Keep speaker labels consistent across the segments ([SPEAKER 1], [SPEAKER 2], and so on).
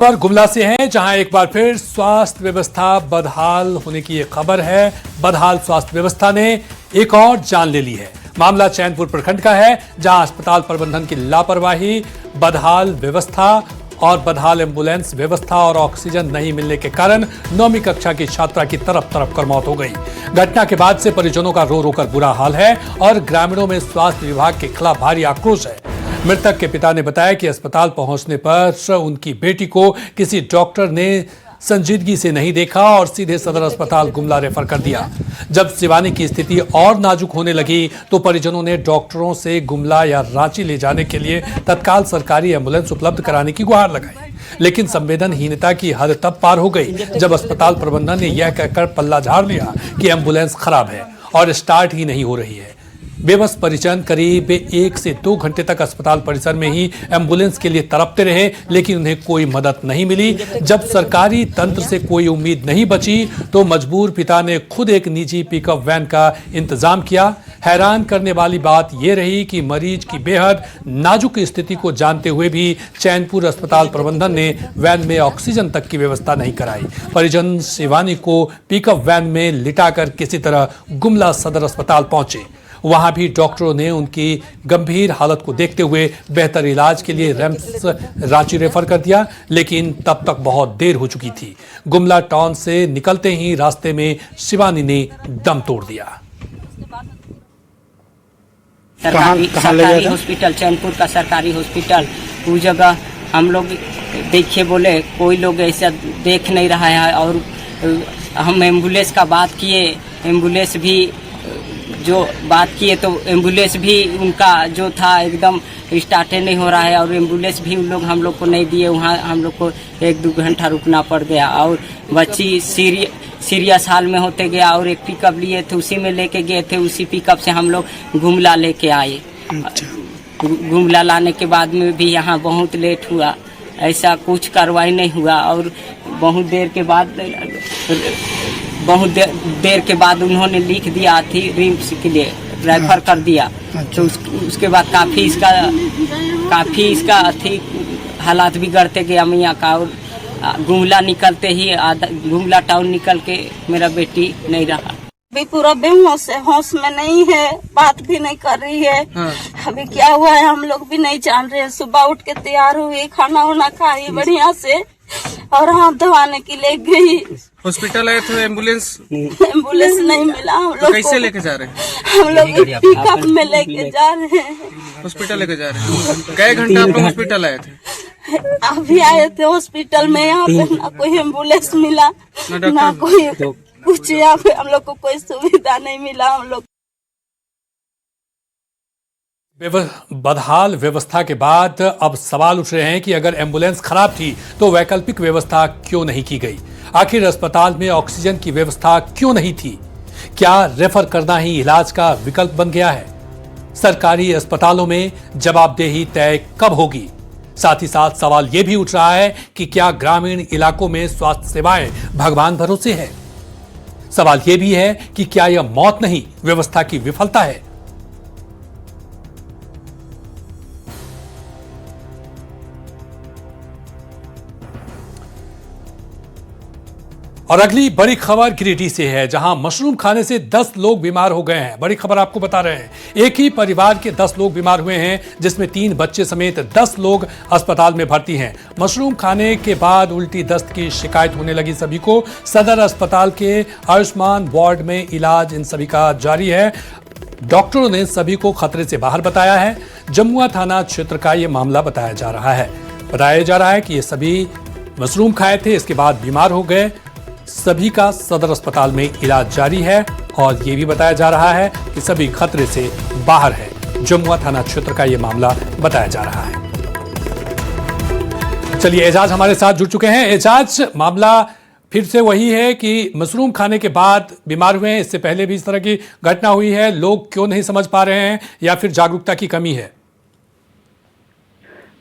[SPEAKER 1] पर गुमला से हैं, जहां एक बार फिर स्वास्थ्य व्यवस्था बदहाल होने की ये खबर है। बदहाल स्वास्थ्य व्यवस्था ने एक और जान ले ली है। मामला चैनपुर प्रखंड का है, जहां अस्पताल प्रबंधन की लापरवाही, बदहाल व्यवस्था और बदहाल एम्बुलेंस व्यवस्था और ऑक्सीजन नहीं मिलने के कारण 9वीं कक्षा की छात्रा की तरफ कर मौत हो गई। घटना के बाद से परिजनों का रो रो कर बुरा हाल है और ग्रामीणों में स्वास्थ्य विभाग के खिलाफ भारी आक्रोश है। मृतक के पिता ने बताया कि अस्पताल पहुंचने पर उनकी बेटी को किसी डॉक्टर ने संजीदगी से नहीं देखा और सीधे सदर अस्पताल गुमला रेफर कर दिया। जब शिवानी की स्थिति और नाजुक होने लगी तो परिजनों ने डॉक्टरों से गुमला या रांची ले जाने के लिए तत्काल सरकारी एम्बुलेंस उपलब्ध कराने की गुहार लगाई। लेकिन संवेदनहीनता की हद तब पार हो गई जब अस्पताल प्रबंधन ने यह कहकर पल्ला झाड़ लिया कि एम्बुलेंस खराब है और स्टार्ट ही नहीं हो रही है। बेबस परिजन करीब 1 से 2 घंटे तक अस्पताल परिसर में ही एम्बुलेंस के लिए तड़पते रहे, लेकिन उन्हें कोई मदद नहीं मिली। जब सरकारी तंत्र से कोई उम्मीद नहीं बची तो मजबूर पिता ने खुद एक निजी पिकअप वैन का इंतजाम किया। हैरान करने वाली बात यह रही कि मरीज की बेहद नाजुक स्थिति को जानते हुए भी चैनपुर अस्पताल प्रबंधन ने वैन में ऑक्सीजन तक की व्यवस्था नहीं कराई। परिजन शिवानी को पिकअप वैन में लिटाकर किसी तरह गुमला सदर अस्पताल पहुंचे। वहां भी डॉक्टरों ने उनकी गंभीर हालत को देखते हुए बेहतर इलाज के लिए रिम्स रांची रेफर कर दिया, लेकिन तब तक बहुत देर हो चुकी थी। गुमला टाउन से निकलते ही रास्ते में शिवानी ने दम तोड़ दिया।
[SPEAKER 2] सरकारी हॉस्पिटल, चैनपुर का सरकारी हॉस्पिटल, उस जगह हम लोग देखिए बोले कोई लोग ऐसा देख नहीं रहा है। और हम एम्बुलेंस का बात किए, एम्बुलेंस भी जो बात किए तो एम्बुलेंस भी उनका जो था एकदम स्टार्ट नहीं हो रहा है और एम्बुलेंस भी उन लोग हम लोग को नहीं दिए। वहाँ हम लोग को 1-2 घंटा रुकना पड़ गया और बच्ची सीरियस हाल में होते गया और एक पिकअप लिए थे, उसी में लेके गए थे। उसी पिकअप से हम लोग गुमला लेके आए। गुमला लाने के बाद में भी यहाँ बहुत लेट हुआ, ऐसा कुछ कार्रवाई नहीं हुआ और बहुत देर के बाद उन्होंने लिख दिया थी रिम्स के लिए रेफर कर दिया। तो उसके बाद काफ़ी इसका हालात बिगड़ते गया मियाँ का। और गुमला निकलते ही गुमला टाउन निकल के मेरा बेटी नहीं रहा।
[SPEAKER 3] अभी पूरा बेहोश है, होश में नहीं है, बात भी नहीं कर रही है। अभी क्या हुआ है हम लोग भी नहीं जान रहे हैं। सुबह उठ के तैयार हुई, खाना वाना खाई बढ़िया से और हाथ धोने की ले गई।
[SPEAKER 4] हॉस्पिटल आए थे, एम्बुलेंस
[SPEAKER 3] नहीं मिला। हम लोग
[SPEAKER 4] कैसे लेके जा रहे हैं?
[SPEAKER 3] हम लोग पिकअप में लेके जा रहे हैं,
[SPEAKER 4] हॉस्पिटल लेके जा रहे हैं। कई घंटा आप लोग हॉस्पिटल आए थे?
[SPEAKER 3] अभी आए थे हॉस्पिटल में। यहाँ पे ना कोई एम्बुलेंस मिला ना कोई कुछ, यहाँ पे हम लोग को कोई सुविधा नहीं मिला। हम लोग
[SPEAKER 1] बदहाल व्यवस्था के बाद अब सवाल उठ रहे हैं कि अगर एम्बुलेंस खराब थी तो वैकल्पिक व्यवस्था क्यों नहीं की गई? आखिर अस्पताल में ऑक्सीजन की व्यवस्था क्यों नहीं थी? क्या रेफर करना ही इलाज का विकल्प बन गया है? सरकारी अस्पतालों में जवाबदेही तय कब होगी? साथ ही साथ सवाल यह भी उठ रहा है कि क्या ग्रामीण इलाकों में स्वास्थ्य सेवाएं भगवान भरोसे है? सवाल यह भी है कि क्या यह मौत नहीं, व्यवस्था की विफलता है? और अगली बड़ी खबर गिरिडीह से है, जहां मशरूम खाने से 10 लोग बीमार हो गए हैं। बड़ी खबर आपको बता रहे हैं, एक ही परिवार के 10 लोग बीमार हुए हैं, जिसमें 3 बच्चे समेत 10 लोग अस्पताल में भर्ती हैं। मशरूम खाने के बाद उल्टी दस्त की शिकायत होने लगी सभी को। सदर अस्पताल के आयुष्मान वार्ड में इलाज इन सभी का जारी है। डॉक्टरों ने सभी को खतरे से बाहर बताया है। जमुआ थाना क्षेत्र का यह मामला बताया जा रहा है कि ये सभी मशरूम खाए थे, इसके बाद बीमार हो गए। सभी का सदर अस्पताल में इलाज जारी है और यह भी बताया जा रहा है कि सभी खतरे से बाहर है। जमुआ थाना क्षेत्र का यह मामला बताया जा रहा है। चलिए, एजाज हमारे साथ जुड़ चुके हैं। एजाज, मामला फिर से वही है कि मशरूम खाने के बाद बीमार हुए हैं। इससे पहले भी इस तरह की घटना हुई है, लोग क्यों नहीं समझ पा रहे हैं या फिर जागरूकता की कमी है?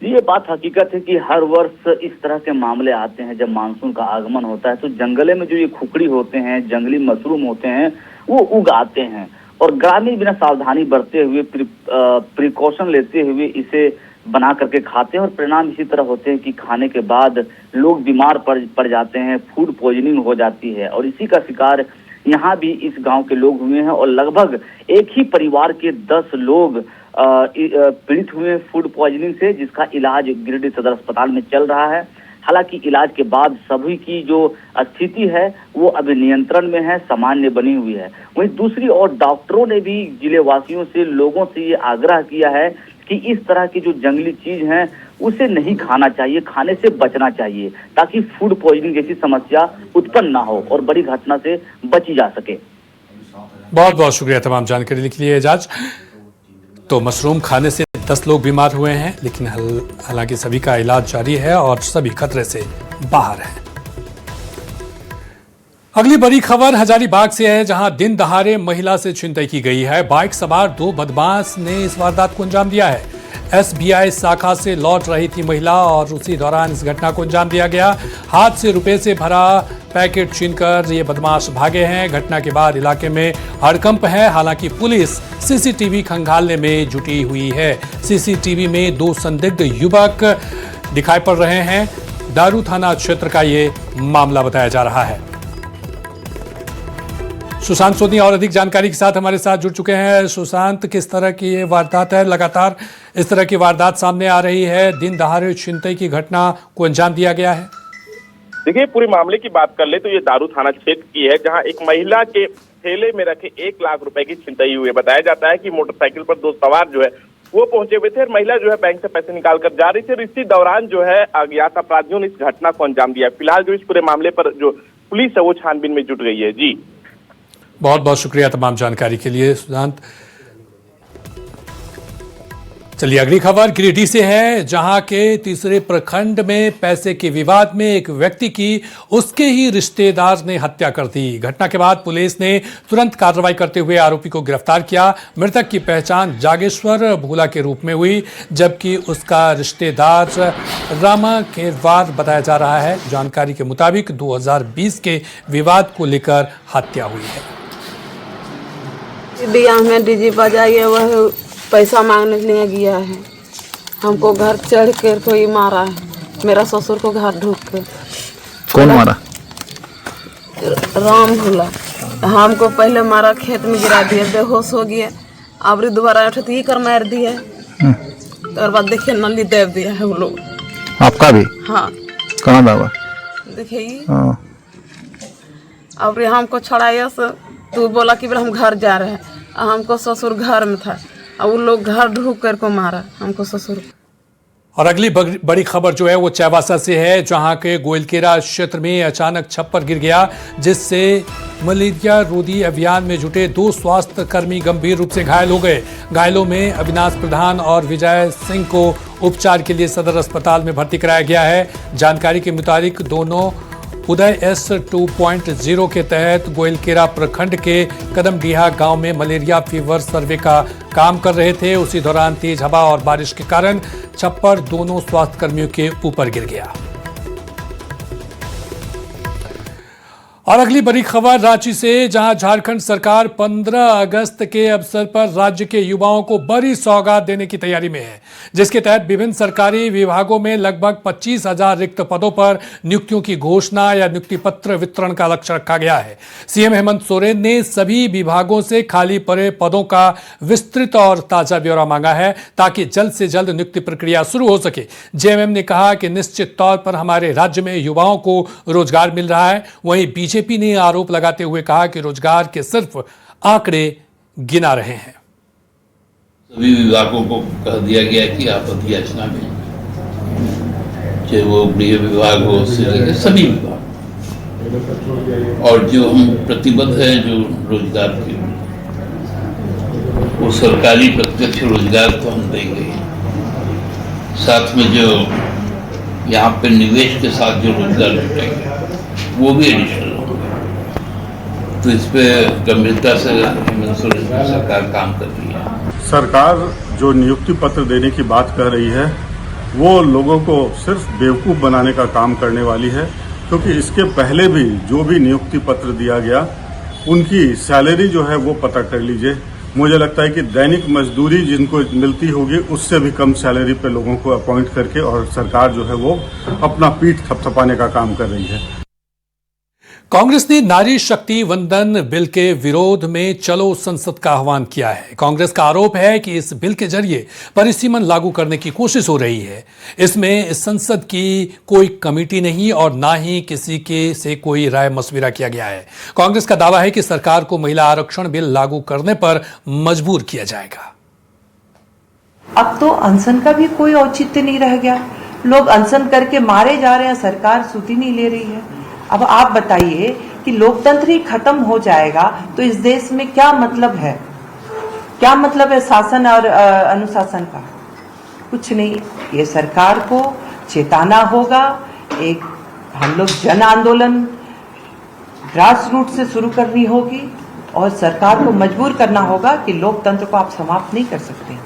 [SPEAKER 5] ये बात हकीकत है कि हर वर्ष इस तरह के मामले आते हैं। जब मानसून का आगमन होता है तो जंगले में जो ये खुखड़ी होते हैं, जंगली मशरूम होते हैं, वो उग आते हैं और ग्रामीण बिना सावधानी बरते हुए, प्रिकॉशन लेते हुए इसे बना करके खाते हैं और परिणाम इसी तरह होते हैं कि खाने के बाद लोग बीमार पड़ जाते हैं, फूड पॉइजनिंग हो जाती है। और इसी का शिकार यहाँ भी इस गांव के लोग हुए हैं और लगभग एक ही परिवार के 10 लोग पीड़ित हुए फूड पॉइजनिंग से, जिसका इलाज गिरिडीह सदर अस्पताल में चल रहा है। हालांकि इलाज के बाद सभी की जो स्थिति है वो अभी नियंत्रण में है, सामान्य बनी हुई है। वहीं दूसरी ओर डॉक्टरों ने भी जिले वासियों से, लोगों से ये आग्रह किया है कि इस तरह की जो जंगली चीज है उसे नहीं खाना चाहिए, खाने से बचना चाहिए, ताकि फूड पॉइजनिंग जैसी समस्या उत्पन्न ना हो और बड़ी घटना से बची जा सके।
[SPEAKER 1] बहुत बहुत शुक्रिया तमाम जानकारी के लिए एजाज। तो मशरूम खाने से 10 लोग बीमार हुए हैं, लेकिन हालांकि सभी का इलाज जारी है और सभी खतरे से बाहर हैं। अगली बड़ी खबर हजारीबाग से है, जहां दिन दहाड़े महिला से छिनतई की गई है। बाइक सवार 2 बदमाश ने इस वारदात को अंजाम दिया है। SBI शाखा से लौट रही थी महिला और उसी दौरान इस घटना को अंजाम दिया गया। हाथ से रुपए से भरा पैकेट छीनकर ये बदमाश भागे हैं। घटना के बाद इलाके में हड़कंप है। हालांकि पुलिस CCTV खंगालने में जुटी हुई है। CCTV में 2 संदिग्ध युवक दिखाई पड़ रहे हैं। दारू थाना क्षेत्र का ये मामला बताया जा रहा है। सुशांत सोनी और अधिक जानकारी के साथ हमारे साथ जुड़ चुके हैं। सुशांत, किस तरह की ये वारदात है? लगातार इस तरह की वारदात सामने आ रही है। दिन दहाड़े छिनतई की घटना को अंजाम दिया गया है।
[SPEAKER 6] देखिए, पूरे मामले की बात कर ले तो ये दारू थाना क्षेत्र की है, जहां एक महिला के थैले में रखे 1 लाख रुपए की छिनतई हुई है। बताया जाता है कि मोटरसाइकिल पर 2 सवार जो है वो पहुंचे हुए थे और महिला जो है बैंक से पैसे निकाल कर जा रही थी और इसी दौरान जो है अज्ञात अपराधियों ने इस घटना को अंजाम दिया। फिलहाल जो इस पूरे मामले पर जो पुलिस है वो छानबीन में जुट गई है। जी,
[SPEAKER 1] बहुत बहुत शुक्रिया तमाम जानकारी के लिए सुशांत। चलिए अगली खबर गिरिडीह से है, जहां के तीसरे प्रखंड में पैसे के विवाद में एक व्यक्ति की उसके ही रिश्तेदार ने हत्या कर दी। घटना के बाद पुलिस ने तुरंत कार्रवाई करते हुए आरोपी को गिरफ्तार किया। मृतक की पहचान जागेश्वर भूला के रूप में हुई, जबकि उसका रिश्तेदार रामा खेरवार बताया जा रहा है। जानकारी के मुताबिक 2020 के विवाद को लेकर हत्या हुई है।
[SPEAKER 3] दिया में डीजी बजाइए, वह पैसा मांगने के लिए गया है। हमको घर चढ़ कर कोई मारा है, मेरा ससुर को घर ढूक कर।
[SPEAKER 7] कौन मारा?
[SPEAKER 3] राम भूला। हमको पहले मारा, खेत में गिरा दिया, बेहोश हो गया। अब दोबारा उठते ही कर मार दिया। और बाद देखिए नली देव दिया है वो लोग।
[SPEAKER 7] आपका भी?
[SPEAKER 3] हाँ।
[SPEAKER 7] कहाँ दावा?
[SPEAKER 3] देखिए अब हमको छोड़ाया से तू बोला कि हम घर जा रहे हैं। हमको ससुर घर में था और वो लोग घर ढूक कर को मारा हमको ससुर।
[SPEAKER 1] और अगली बड़ी खबर जो है वो चाईबासा से है, जहां के गोइलकेरा क्षेत्र में अचानक छप्पर गिर गया, जिससे मलेरिया रोधी अभियान में जुटे 2 स्वास्थ्य कर्मी गंभीर रूप से घायल हो गए। घायलों में अविनाश प्रधान और विजय सिंह को उपचार के लिए सदर अस्पताल में भर्ती कराया गया है। जानकारी के मुताबिक दोनों उदय S 2.0 के तहत गोइलकेरा प्रखंड के कदमडीहा गांव में मलेरिया फीवर सर्वे का काम कर रहे थे। उसी दौरान तेज हवा और बारिश के कारण छप्पर दोनों स्वास्थ्य कर्मियों के ऊपर गिर गया। और अगली बड़ी खबर रांची से, जहां झारखंड सरकार 15 अगस्त के अवसर पर राज्य के युवाओं को बड़ी सौगात देने की तैयारी में है, जिसके तहत विभिन्न सरकारी विभागों में लगभग 25,000 रिक्त पदों पर नियुक्तियों की घोषणा या नियुक्ति पत्र वितरण का लक्ष्य रखा गया है। सीएम हेमंत सोरेन ने सभी विभागों से खाली पड़े पदों का विस्तृत और ताजा ब्यौरा मांगा है, ताकि जल्द से जल्द नियुक्ति प्रक्रिया शुरू हो सके। जेएमएम ने कहा कि निश्चित तौर पर हमारे राज्य में युवाओं को रोजगार मिल रहा है। वहीं बीजेपी ने आरोप लगाते हुए कहा कि रोजगार के सिर्फ आंकड़े गिना रहे हैं।
[SPEAKER 8] सभी विभागों को कह दिया गया कि आप अधियाचना में, चाहे वो गृह विभाग हो, सभी विभाग, और जो हम प्रतिबद्ध है जो रोजगार के, वो सरकारी प्रत्यक्ष रोजगार तो हम देंगे, साथ में जो यहाँ पे निवेश के साथ जो रोजगार जुटेंगे वो भी एडिशनल होंगे। तो इस पे गंभीरता से सरकार काम कर रही है।
[SPEAKER 9] सरकार जो नियुक्ति पत्र देने की बात कह रही है वो लोगों को सिर्फ बेवकूफ़ बनाने का काम करने वाली है, क्योंकि इसके पहले भी जो भी नियुक्ति पत्र दिया गया उनकी सैलरी जो है वो पता कर लीजिए। मुझे लगता है कि दैनिक मजदूरी जिनको मिलती होगी उससे भी कम सैलरी पे लोगों को अपॉइंट करके और सरकार जो है वो अपना पीठ थपथपाने का काम कर रही है।
[SPEAKER 1] कांग्रेस ने नारी शक्ति वंदन बिल के विरोध में चलो संसद का आह्वान किया है। कांग्रेस का आरोप है कि इस बिल के जरिए परिसीमन लागू करने की कोशिश हो रही है। इसमें संसद की कोई कमेटी नहीं और ना ही किसी के से कोई राय मशविरा किया गया है। कांग्रेस का दावा है कि सरकार को महिला आरक्षण बिल लागू करने पर मजबूर किया जाएगा।
[SPEAKER 10] अब तो अनशन का भी कोई औचित्य नहीं रह गया। लोग अनशन करके मारे जा रहे हैं, सरकार सुधी नहीं ले रही है। अब आप बताइए कि लोकतंत्र ही खत्म हो जाएगा तो इस देश में क्या मतलब है? क्या मतलब है शासन और अनुशासन का? कुछ नहीं। ये सरकार को चेताना होगा। एक हम लोग जन आंदोलन ग्रास रूट से शुरू करनी होगी और सरकार को मजबूर करना होगा कि लोकतंत्र को आप समाप्त नहीं कर सकते।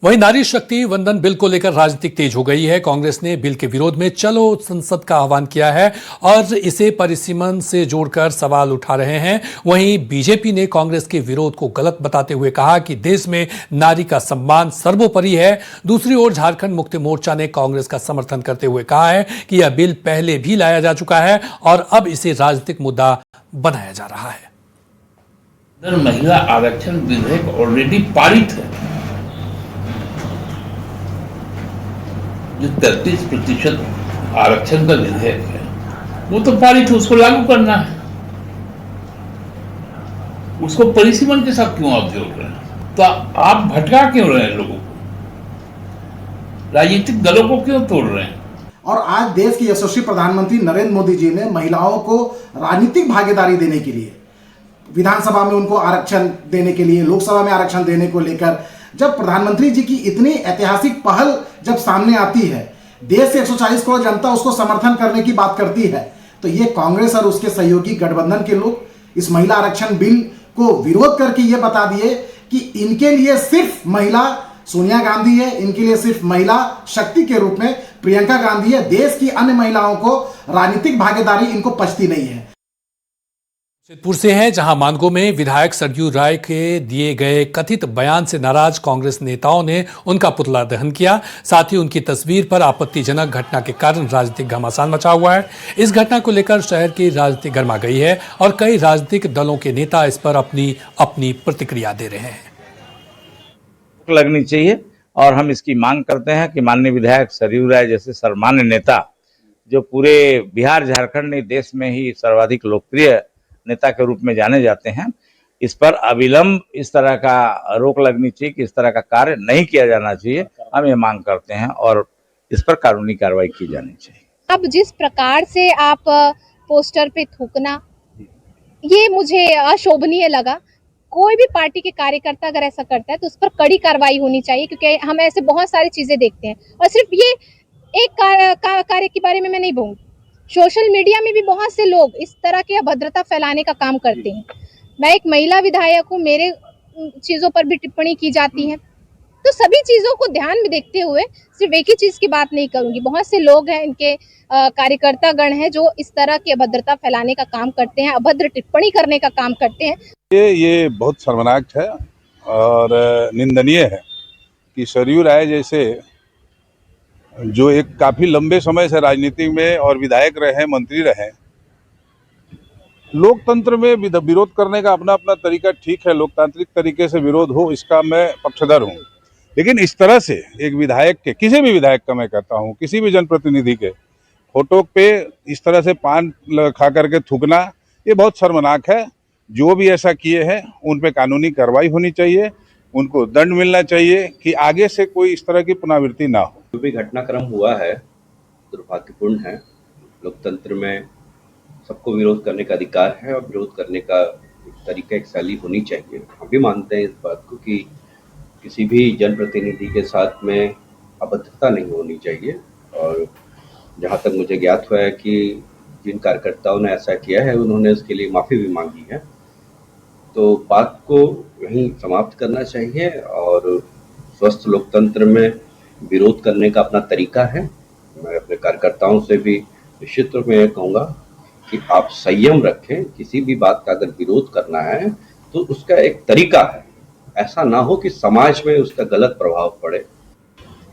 [SPEAKER 1] वहीं नारी शक्ति वंदन बिल को लेकर राजनीति तेज हो गई है। कांग्रेस ने बिल के विरोध में चलो संसद का आह्वान किया है और इसे परिसीमन से जोड़कर सवाल उठा रहे हैं। वहीं बीजेपी ने कांग्रेस के विरोध को गलत बताते हुए कहा कि देश में नारी का सम्मान सर्वोपरि है। दूसरी ओर झारखंड मुक्ति मोर्चा ने कांग्रेस का समर्थन करते हुए कहा है कि यह बिल पहले भी लाया जा चुका है और अब इसे राजनीतिक मुद्दा बनाया जा रहा है।
[SPEAKER 8] महिला आरक्षण विधेयक ऑलरेडी पारित है। जो 33% आरक्षण का विधेयक है वो तो पारित है, उसको लागू करना है। उसको परिसीमन के साथ क्यों आप जोड़ रहे हैं? तो आप भटका क्यों रहे हैं लोगों को? राजनीतिक दलों को क्यों तोड़ रहे हैं?
[SPEAKER 11] और आज देश के यशस्वी प्रधानमंत्री नरेंद्र मोदी जी ने महिलाओं को राजनीतिक भागीदारी देने के लिए, विधानसभा में उनको आरक्षण देने के लिए, लोकसभा में आरक्षण देने को लेकर जब प्रधानमंत्री जी की इतनी ऐतिहासिक पहल जब सामने आती है, देश से 140 करोड़ जनता उसको समर्थन करने की बात करती है, तो ये कांग्रेस और उसके सहयोगी गठबंधन के लोग इस महिला आरक्षण बिल को विरोध करके ये बता दिए कि इनके लिए सिर्फ महिला सोनिया गांधी है, इनके लिए सिर्फ महिला शक्ति के रूप में प्रियंका गांधी है। देश की अन्य महिलाओं को राजनीतिक भागीदारी इनको पचती नहीं है।
[SPEAKER 1] जमशेदपुर से हैं, जहां मानगो में विधायक सरयू राय के दिए गए कथित बयान से नाराज कांग्रेस नेताओं ने उनका पुतला दहन किया। साथ ही उनकी तस्वीर पर आपत्तिजनक घटना के कारण राजनीतिक घमासान मचा हुआ है। इस घटना को लेकर शहर की राजनीति गर्मा गई है और कई राजनीतिक दलों के नेता इस पर अपनी अपनी प्रतिक्रिया दे रहे हैं।
[SPEAKER 12] लगनी चाहिए और हम इसकी मांग करते हैं कि माननीय विधायक सरयू राय जैसे सर्वमान्य नेता, जो पूरे बिहार झारखंड नहीं देश में ही सर्वाधिक लोकप्रिय नेता के रूप में जाने जाते हैं, इस पर अविलंब इस तरह का रोक लगनी चाहिए कि इस तरह का कार्य नहीं किया जाना चाहिए। हम ये मांग करते हैं और इस पर कानूनी कार्रवाई की जानी चाहिए।
[SPEAKER 13] अब जिस प्रकार से आप पोस्टर पे थूकना, ये मुझे अशोभनीय लगा। कोई भी पार्टी के कार्यकर्ता अगर ऐसा करता है तो उस पर कड़ी कार्रवाई होनी चाहिए, क्योंकि हम ऐसे बहुत सारी चीजें देखते हैं। और सिर्फ ये एक कार्य के बारे में मैं नहीं बोलूँगी, सोशल मीडिया में भी बहुत से लोग इस तरह की अभद्रता फैलाने का काम करते हैं। मैं एक महिला विधायक हूँ, मेरे चीज़ों पर भी टिप्पणी की जाती है, तो सभी चीज़ों को ध्यान में देखते हुए सिर्फ एक ही चीज़ की बात नहीं करूँगी। बहुत से लोग हैं, इनके कार्यकर्ता गण हैं जो इस तरह की अभद्रता फैलाने का काम करते हैं, अभद्र टिप्पणी करने का काम करते हैं।
[SPEAKER 14] ये बहुत शर्मनाक है और निंदनीय है कि सरयू राय जैसे जो एक काफी लंबे समय से राजनीति में और विधायक रहे, मंत्री रहे, लोकतंत्र में विरोध करने का अपना अपना तरीका ठीक है, लोकतांत्रिक तरीके से विरोध हो इसका मैं पक्षधर हूँ, लेकिन इस तरह से एक विधायक के, किसी भी विधायक का मैं कहता हूँ, किसी भी जनप्रतिनिधि के फोटो पे इस तरह से पान खा करके थूकना, ये बहुत शर्मनाक है। जो भी ऐसा किए हैं उन पे कानूनी कार्रवाई होनी चाहिए, उनको दंड मिलना चाहिए कि आगे से कोई इस तरह की पुनरावृत्ति ना हो।
[SPEAKER 15] जो भी घटनाक्रम हुआ है दुर्भाग्यपूर्ण है। लोकतंत्र में सबको विरोध करने का अधिकार है और विरोध करने का तरीका, एक शैली होनी चाहिए। हम भी मानते हैं इस बात को कि किसी भी जनप्रतिनिधि के साथ में अभद्रता नहीं होनी चाहिए। और जहाँ तक मुझे ज्ञात हुआ है कि जिन कार्यकर्ताओं ने ऐसा किया है उन्होंने उसके लिए माफ़ी भी मांगी है, तो बात को यहीं समाप्त करना चाहिए। और स्वस्थ लोकतंत्र में विरोध करने का अपना तरीका है। मैं अपने कार्यकर्ताओं से भी निश्चित रूप में यह कहूँगा कि आप संयम रखें। किसी भी बात का अगर विरोध करना है तो उसका एक तरीका है। ऐसा ना हो कि समाज में उसका गलत प्रभाव पड़े।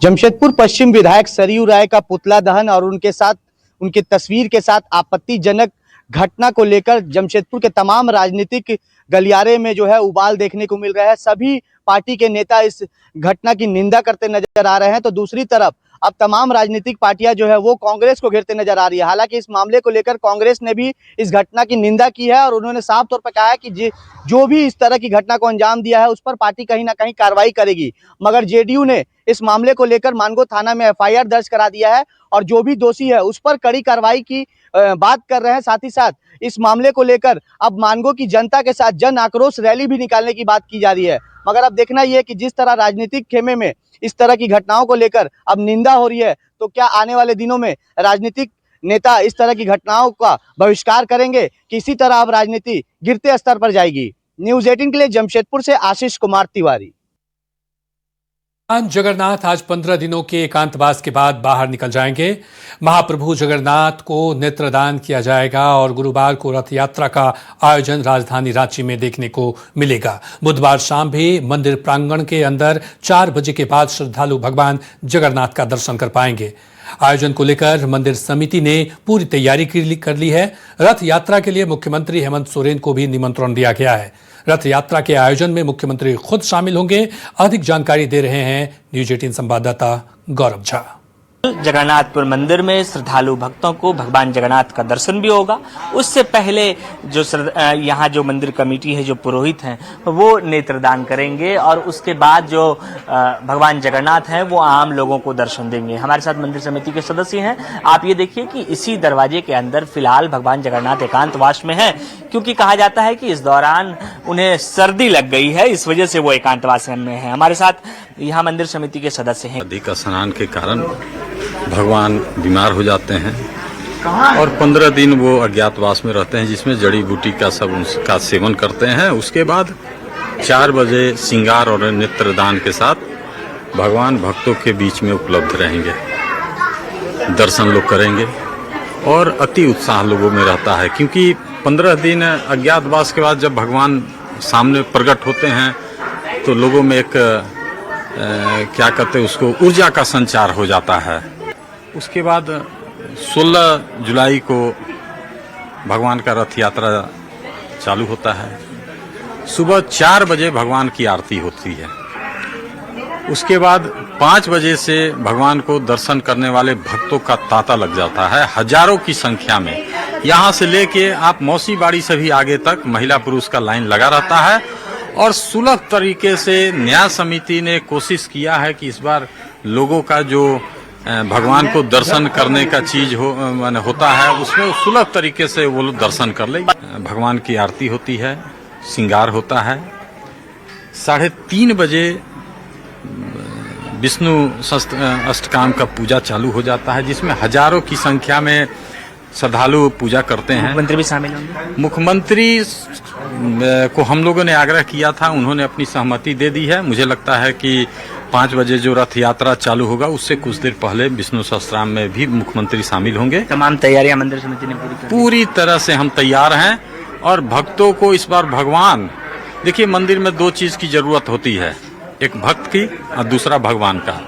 [SPEAKER 16] जमशेदपुर पश्चिम विधायक सरयू राय का पुतला दहन और उनकी तस्वीर के साथ आपत्तिजनक घटना को लेकर जमशेदपुर के तमाम राजनीतिक गलियारे में जो है उबाल देखने को मिल रहा है। सभी पार्टी के नेता इस घटना की निंदा करते नजर आ रहे हैं, तो दूसरी तरफ अब तमाम राजनीतिक पार्टियां जो है वो कांग्रेस को घेरते नजर आ रही है। हालांकि इस मामले को लेकर कांग्रेस ने भी इस घटना की निंदा की है और उन्होंने साफ तौर पर कहा है कि जो भी इस तरह की घटना को अंजाम दिया है उस पर पार्टी कहीं ना कहीं कार्रवाई करेगी। मगर जेडीयू ने इस मामले को लेकर मानगो थाना में एफआईआर दर्ज करा दिया है और जो भी दोषी है उस पर कड़ी कार्रवाई की बात कर रहे हैं। साथ ही साथ इस मामले को लेकर अब मानगो की जनता के साथ जन आक्रोश रैली भी निकालने की बात की जा रही है। मगर अब देखना यह है कि जिस तरह राजनीतिक खेमे में इस तरह की घटनाओं को लेकर अब निंदा हो रही है, तो क्या आने वाले दिनों में राजनीतिक नेता इस तरह की घटनाओं का बहिष्कार करेंगे कि इसी तरह अब राजनीति गिरते स्तर पर जाएगी। न्यूज़ 18 के लिए जमशेदपुर से आशीष कुमार तिवारी।
[SPEAKER 1] भगवान जगन्नाथ आज 15 दिनों के एकांतवास के बाद बाहर निकल जाएंगे। महाप्रभु जगन्नाथ को नेत्रदान किया जाएगा और गुरुवार को रथ यात्रा का आयोजन राजधानी रांची में देखने को मिलेगा। बुधवार शाम भी मंदिर प्रांगण के अंदर 4 बजे के बाद श्रद्धालु भगवान जगन्नाथ का दर्शन कर पाएंगे। आयोजन को लेकर मंदिर समिति ने पूरी तैयारी कर ली है। रथ यात्रा के लिए मुख्यमंत्री हेमंत सोरेन को भी निमंत्रण दिया गया है। रथ यात्रा के आयोजन में मुख्यमंत्री खुद शामिल होंगे। अधिक जानकारी दे रहे हैं न्यूज़ 18 संवाददाता गौरव झा।
[SPEAKER 17] जगन्नाथपुर मंदिर में श्रद्धालु भक्तों को भगवान जगन्नाथ का दर्शन भी होगा। उससे पहले जो यहाँ जो मंदिर कमेटी है, जो पुरोहित हैं, वो नेत्रदान करेंगे और उसके बाद जो भगवान जगन्नाथ हैं वो आम लोगों को दर्शन देंगे। हमारे साथ मंदिर समिति के सदस्य हैं। आप ये देखिए कि इसी दरवाजे के अंदर फिलहाल भगवान जगन्नाथ एकांतवास में है, क्योंकि कहा जाता है कि इस दौरान उन्हें सर्दी लग गई है, इस वजह से वो एकांतवास में है। हमारे साथ यहाँ मंदिर समिति के सदस्य हैं।
[SPEAKER 18] अधिक स्नान के कारण भगवान बीमार हो जाते हैं और 15 दिन वो अज्ञातवास में रहते हैं, जिसमें जड़ी बूटी का सब उनका सेवन करते हैं। उसके बाद 4 बजे श्रृंगार और नेत्रदान के साथ भगवान भक्तों के बीच में उपलब्ध रहेंगे, दर्शन लोग करेंगे और अति उत्साह लोगों में रहता है, क्योंकि 15 दिन अज्ञातवास के बाद जब भगवान सामने प्रकट होते हैं तो लोगों में एक क्या कहते हैं उसको, ऊर्जा का संचार हो जाता है। उसके बाद 16 जुलाई को भगवान का रथ यात्रा चालू होता है। सुबह 4 बजे भगवान की आरती होती है। उसके बाद 5 बजे से भगवान को दर्शन करने वाले भक्तों का तांता लग जाता है, हजारों की संख्या में। यहाँ से लेके आप मौसी बाड़ी से भी आगे तक महिला पुरुष का लाइन लगा रहता है और सुलभ तरीके से न्याय समिति ने कोशिश किया है कि इस बार लोगों का जो भगवान को दर्शन करने का चीज होता है उसमें सुलभ तरीके से वो लोग दर्शन कर ले। भगवान की आरती होती है, श्रृंगार होता है। 3:30 बजे विष्णु अष्टकाम का पूजा चालू हो जाता है, जिसमें हजारों की संख्या में श्रद्धालु पूजा करते हैं।
[SPEAKER 17] मुख्यमंत्री भी शामिल होंगे।
[SPEAKER 18] मुख्यमंत्री को हम लोगों ने आग्रह किया था, उन्होंने अपनी सहमति दे दी है। मुझे लगता है कि 5 बजे जो रथ यात्रा चालू होगा उससे कुछ देर पहले विष्णु सहस्त्रनाम में भी मुख्यमंत्री शामिल होंगे।
[SPEAKER 17] तमाम तैयारियां मंदिर समिति ने
[SPEAKER 18] पूरी तरह से हम तैयार हैं और भक्तों को इस बार भगवान, देखिए मंदिर में 2 चीज की जरूरत होती है, एक भक्त की और दूसरा भगवान का।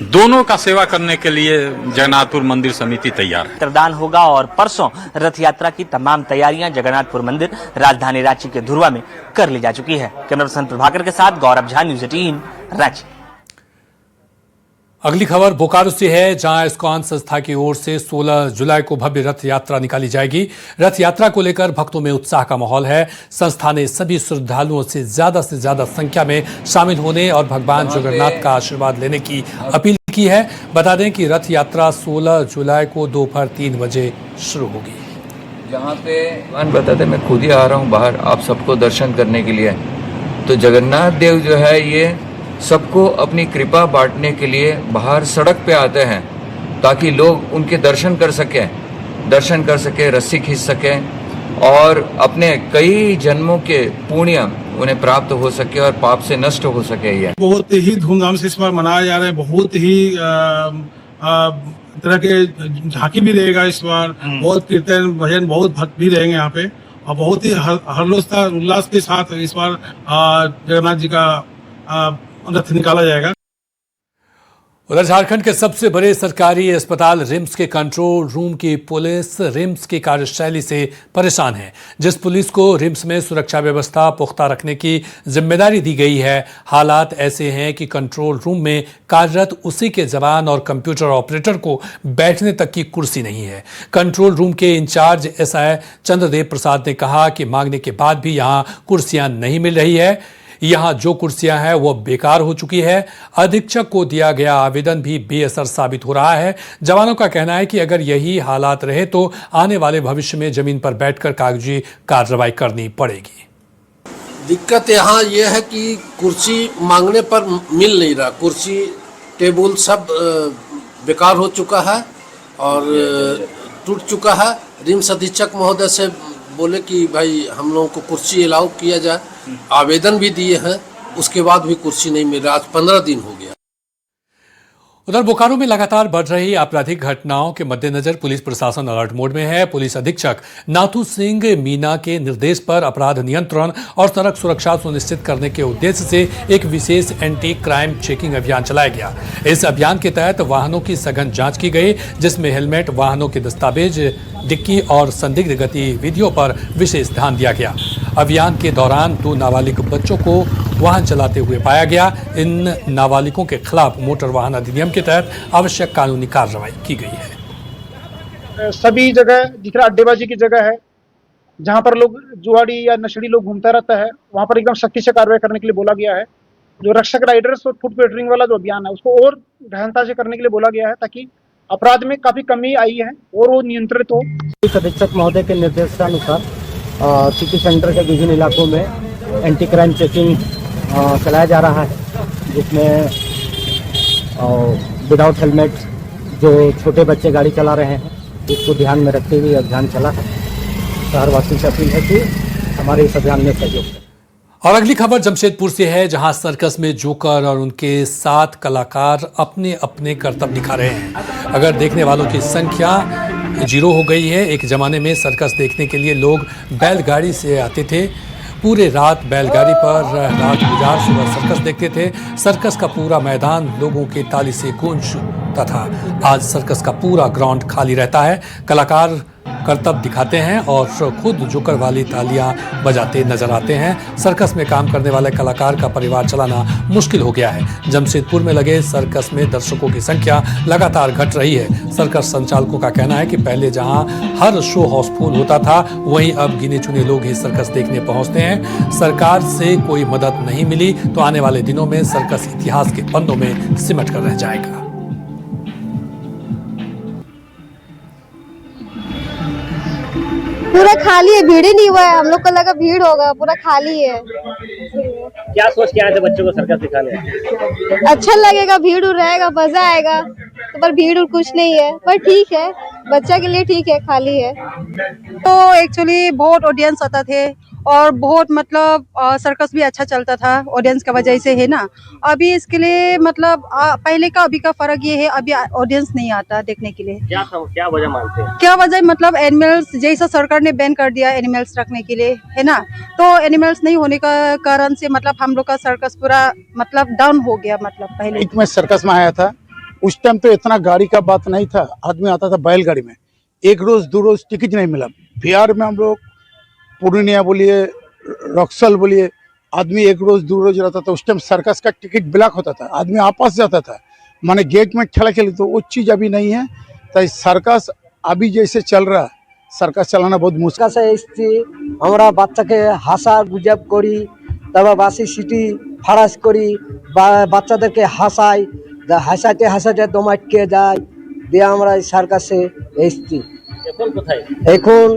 [SPEAKER 18] दोनों का सेवा करने के लिए जगन्नाथपुर मंदिर समिति तैयार है।
[SPEAKER 17] नेत्रदान होगा और परसों रथ यात्रा की तमाम तैयारियां जगन्नाथपुर मंदिर राजधानी रांची के धुरवा में कर ली जा चुकी है। कैमरा पर्सन प्रभाकर के साथ गौरव झा, न्यूज़ 18 रांची।
[SPEAKER 1] अगली खबर बोकारो से है, जहां इस्कॉन संस्था की ओर से 16 जुलाई को भव्य रथ यात्रा निकाली जाएगी। रथ यात्रा को लेकर भक्तों में उत्साह का माहौल है। संस्था ने सभी श्रद्धालुओं से ज्यादा संख्या में शामिल होने और भगवान जगन्नाथ का आशीर्वाद लेने की अपील की है। बता दें कि रथ यात्रा 16 जुलाई को दोपहर 3 बजे शुरू होगी।
[SPEAKER 19] जहाँ पे भगवान बताते, मैं खुद ही आ रहा हूँ बाहर आप सबको दर्शन करने के लिए। तो जगन्नाथ देव जो है ये सबको अपनी कृपा बांटने के लिए बाहर सड़क पे आते हैं, ताकि लोग उनके दर्शन कर सके, रस्सी खींच सकें और अपने कई जन्मों के पुण्य उन्हें प्राप्त हो सके और पाप से नष्ट हो सके। ये
[SPEAKER 20] बहुत ही धूमधाम से इस बार मनाया जा रहा है। बहुत ही तरह के झांकी भी रहेगा इस बार, बहुत कीर्तन भजन, बहुत भक्त भी रहेंगे यहाँ पे और बहुत ही हर्षोल्लास के साथ इस बार जगन्नाथ जी का अंदर से निकाला जाएगा।
[SPEAKER 1] उधर झारखंड के सबसे बड़े सरकारी अस्पताल रिम्स के कंट्रोल रूम की पुलिस रिम्स की कार्यशैली से परेशान है। जिस पुलिस को रिम्स में सुरक्षा व्यवस्था पुख्ता रखने की जिम्मेदारी दी गई है, हालात ऐसे हैं कि कंट्रोल रूम में कार्यरत उसी के जवान और कंप्यूटर ऑपरेटर को बैठने तक की कुर्सी नहीं है। कंट्रोल रूम के इंचार्ज एसआई चंद्रदेव प्रसाद ने कहा कि मांगने के बाद भी यहाँ कुर्सियां नहीं मिल रही है। यहाँ जो कुर्सियां हैं वो बेकार हो चुकी है। अधीक्षक को दिया गया आवेदन भी बेअसर साबित हो रहा है। जवानों का कहना है कि अगर यही हालात रहे तो आने वाले भविष्य में जमीन पर बैठकर कागजी कार्रवाई करनी पड़ेगी।
[SPEAKER 21] दिक्कत यहाँ ये है कि कुर्सी मांगने पर मिल नहीं रहा। कुर्सी टेबल सब बेकार हो चुका है और टूट चुका है। रिम्स अधीक्षक महोदय से बोले कि भाई हम लोगों को कुर्सी अलाउ किया जाए, आवेदन भी दिए हैं, उसके बाद भी कुर्सी नहीं मिल रहा। आज 15 दिन हो गया।
[SPEAKER 1] उधर बोकारो में लगातार बढ़ रही आपराधिक घटनाओं के मद्देनजर पुलिस प्रशासन अलर्ट मोड में है। पुलिस अधीक्षक नाथू सिंह मीना के निर्देश पर अपराध नियंत्रण और सड़क सुरक्षा सुनिश्चित करने के उद्देश्य से एक विशेष एंटी क्राइम चेकिंग अभियान चलाया गया। इस अभियान के तहत वाहनों की सघन जांच की गई, जिसमें हेलमेट, वाहनों के दस्तावेज, डिक्की और संदिग्ध गतिविधियों पर विशेष ध्यान दिया गया। अभियान के दौरान 2 नाबालिग बच्चों को वाहन चलाते हुए पाया गया। इन नाबालिगों के खिलाफ मोटर वाहन अधिनियम के तहत आवश्यक कानूनी कार्रवाई की गई है।
[SPEAKER 22] सभी जगह दिख रहा अड्डेबाजी की जगह है, जहां पर लोग जुआड़ी या नशेड़ी लोग घूमता रहता है, वहां पर एकदम सख्ती से कार्रवाई करने के लिए बोला गया है। जो रक्षक राइडर्स और फुट पेट्रोलिंग वाला जो अभियान है उसको और गहनता से करने के लिए बोला गया है, ताकि अपराध में काफी कमी आई है और वो नियंत्रित हो।
[SPEAKER 23] पुलिस अधीक्षक महोदय के निर्देशानुसार सिटी सेंटर के विभिन्न इलाकों में एंटी क्राइम चेकिंग चलाया जा रहा है, जिसमें विदाउट हेलमेट जो छोटे बच्चे गाड़ी चला रहे हैं इसको ध्यान में रखते हुए अभियान चला है। शहरवासी से अपील है कि हमारे इस अभियान में सहयोग करें।
[SPEAKER 1] और अगली खबर जमशेदपुर से है, जहां सर्कस में जोकर और उनके 7 कलाकार अपने अपने करतब दिखा रहे हैं। अगर देखने वालों की संख्या 0 हो गई है। एक जमाने में सर्कस देखने के लिए लोग बैलगाड़ी से आते थे, पूरे रात बैलगाड़ी पर रात गुजार सुबह सर्कस देखते थे। सर्कस का पूरा मैदान लोगों के ताली से गूंजता था। आज सर्कस का पूरा ग्राउंड खाली रहता है। कलाकार करतब दिखाते हैं और खुद जोकर वाली तालियां बजाते नजर आते हैं। सर्कस में काम करने वाले कलाकार का परिवार चलाना मुश्किल हो गया है। जमशेदपुर में लगे सर्कस में दर्शकों की संख्या लगातार घट रही है। सर्कस संचालकों का कहना है कि पहले जहां हर शो हाउसफुल होता था, वहीं अब गिने चुने लोग ही सर्कस देखने पहुंचते हैं। सरकार से कोई मदद नहीं मिली तो आने वाले दिनों में सर्कस इतिहास के पन्नों में सिमट कर रह जाएगा।
[SPEAKER 24] पूरा खाली है, भीड़ ही नहीं हुआ है। हम लोग को लगा भीड़ होगा, पूरा खाली है।
[SPEAKER 25] क्या सोच के आए थे बच्चों को सर्कस दिखाने?
[SPEAKER 24] अच्छा लगेगा, भीड़ उड़ रहेगा, मजा आएगा। तो पर भीड़ उड़ कुछ नहीं है, पर ठीक है, बच्चा के लिए ठीक है, खाली है।
[SPEAKER 26] तो एक्चुअली बहुत ऑडियंस आता थे और बहुत मतलब सर्कस भी अच्छा चलता था ऑडियंस की वजह से, है ना। अभी इसके लिए मतलब पहले का अभी का फर्क ये है, अभी ऑडियंस नहीं आता देखने के लिए।
[SPEAKER 25] क्या वजह मानते हैं?
[SPEAKER 26] क्या वजह मतलब एनिमल्स जैसा सरकार ने बैन कर दिया एनिमल्स रखने के लिए, है ना। तो एनिमल्स नहीं होने का कारण से मतलब हम लोग का सर्कस पूरा मतलब डाउन हो गया। मतलब पहले
[SPEAKER 27] मैं सर्कस में आया था, उस टाइम तो इतना गाड़ी का बात नहीं था। आदमी आता था बैलगाड़ी में, 1 रोज 2 रोज टिकट नहीं मिला। बिहार में हम लोग पूर्णिया बोलिए, रक्सौल बोलिए, आदमी 1 रोज 2 रोज रहता था। उस टाइम सर्कस का टिकट ब्लॉक होता था, आदमी आपस जाता था, माने गेट में ठेला खेले। तो वो चीज़ अभी नहीं है। तो सर्कस अभी जैसे चल रहा, सर्कस चलाना बहुत मुश्किल
[SPEAKER 23] है। हमारा बच्चा के हासा गुजब करी, तब बासी सिटी फारास करी, বাচ্চাদের কে হাসাই, হাসাতে হাসাতে দম আটকে যায় দিয়ে আমরা সার্কাসে এসেছি।
[SPEAKER 25] এখন কোথায়?
[SPEAKER 23] এখন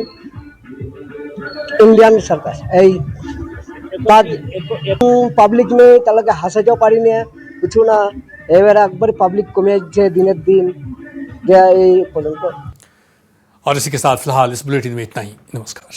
[SPEAKER 23] ইন্ডিয়ান সার্কাস এই পাবলিক নেই, তাহলে হাসাতেও পারি না কিছু না। এবার একবার পাবলিক কমে যাচ্ছে দিনের দিন এই পর্যন্ত।
[SPEAKER 1] और इसी के साथ फिलहाल इस बुलेटिन में इतना ही। नमस्कार।